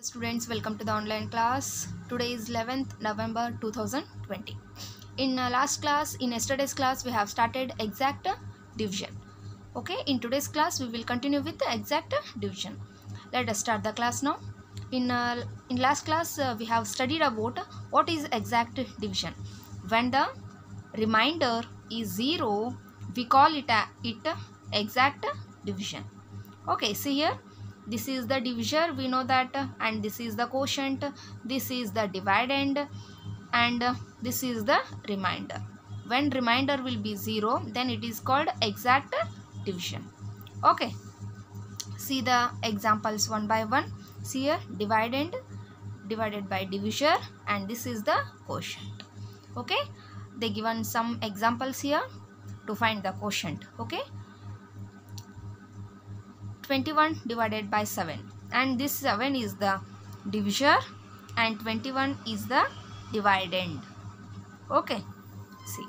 Students, welcome to the online class. Today is 11th November 2020. In yesterday's class, we have started exact division. Okay, in today's class, we will continue with the exact division. Let us start the class now. In last class, we have studied about what is exact division. When the remainder is 0, we call it exact division. Okay, see here, this is the divisor, we know that, and this is the quotient, this is the dividend, and this is the remainder. When remainder will be 0, then it is called exact division. Okay, see the examples one by one. See here, dividend divided by divisor, and this is the quotient. Okay, they given some examples here to find the quotient. Okay, 21 divided by 7, and this 7 is the divisor and 21 is the dividend. Okay, see,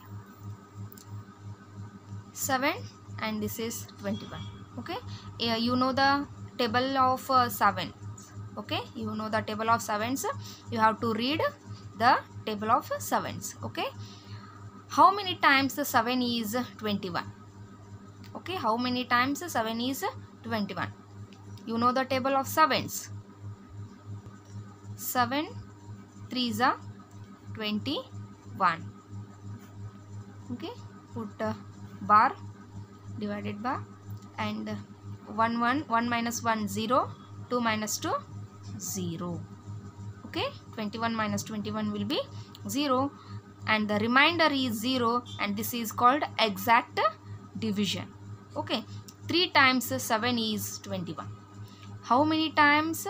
7 and this is 21. Okay, you know the table of 7. Okay, you know the table of 7s. You have to read the table of 7s. Okay, how many times 7 is 21? Okay, how many times 7 is 21? You know the table of 7s. 7 3s are 21. Okay, put bar divided by, and 1 minus 1 0, 2 minus 2 0. Okay, 21 minus 21 will be 0, and the remainder is 0, and this is called exact division. Okay, 3 times 7 is 21. How many times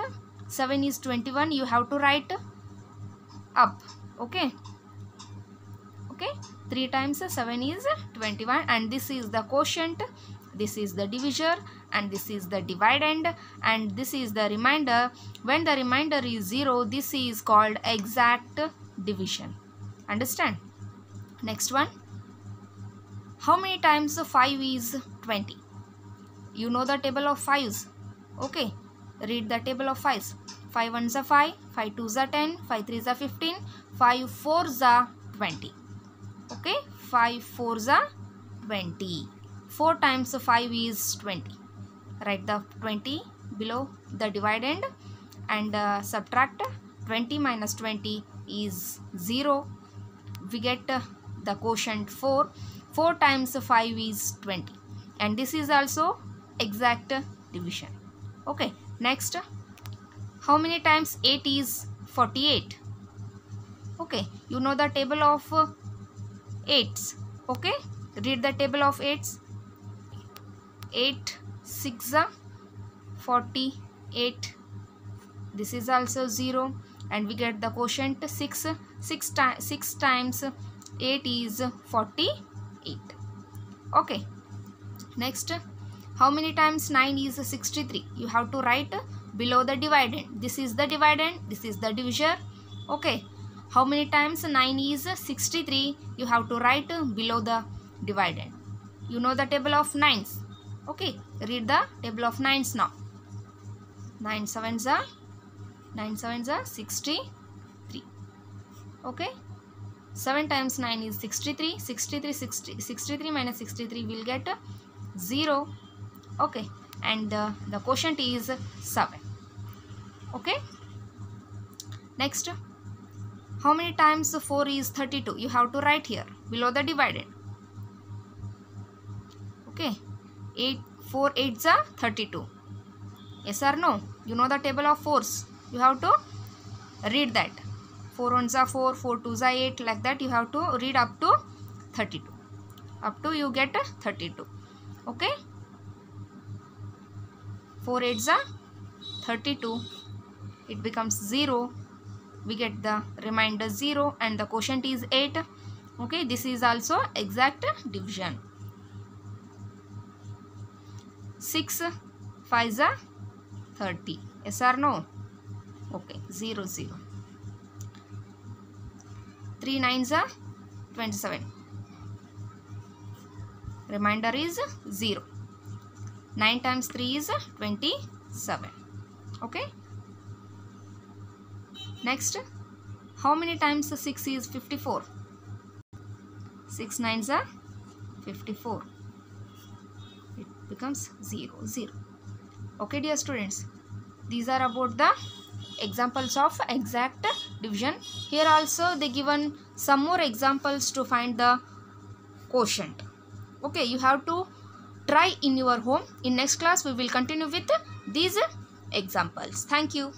7 is 21? You have to write up. Okay, 3 times 7 is 21, and this is the quotient, this is the divisor, and this is the dividend, and this is the remainder. When the remainder is 0, this is called exact division. Understand? Next one, how many times 5 is 20? You know the table of 5s. Okay, read the table of 5s. 5 1s are 5, 5 2s are 10, 5 3s are 15, 5 4s are 20. Okay, 5 4s are 20. 4 times 5 is 20. Write the 20 below the dividend, and subtract 20 minus 20 is 0. We get the quotient 4. 4 times 5 is 20, and this is also exact division. Okay, next, how many times 8 is 48? Okay, you know the table of 8s. Okay, read the table of 8s. 8 6 are 48. This is also 0, and we get the quotient 6. 6 times 8 is 48. Okay, next, how many times 9 is 63? You have to write below the dividend. This is the dividend, this is the divisor. Okay, how many times 9 is 63? You have to write below the dividend. You know the table of 9s. Okay, read the table of 9s now. 9 7s are 63. Okay, 7 times 9 is 63. 63 minus 63 will get 0. Okay, and the quotient is 7. Okay, next, how many times 4 is 32? You have to write here below the dividend. Okay, 4 8s are 32. Yes or no? You know the table of 4s. You have to read that. 4 1s are 4, 4 2s are 8, like that you have to read up to 32. Up to you get 32. Okay, 4 8s are 32. It becomes 0. We get the remainder 0, and the quotient is 8. Okay, this is also exact division. 6 5s are 30. Yes or no? Okay, 0 0. 3 9s are 27. Remainder is 0. 9 times 3 is 27. Okay, Next, how many times 6 is 54? 6 9s are 54. It becomes 0 0. Okay dear students, these are about the examples of exact division. Here also they given some more examples to find the quotient. Okay, you have to try in your home. In next class we will continue with these examples. Thank you.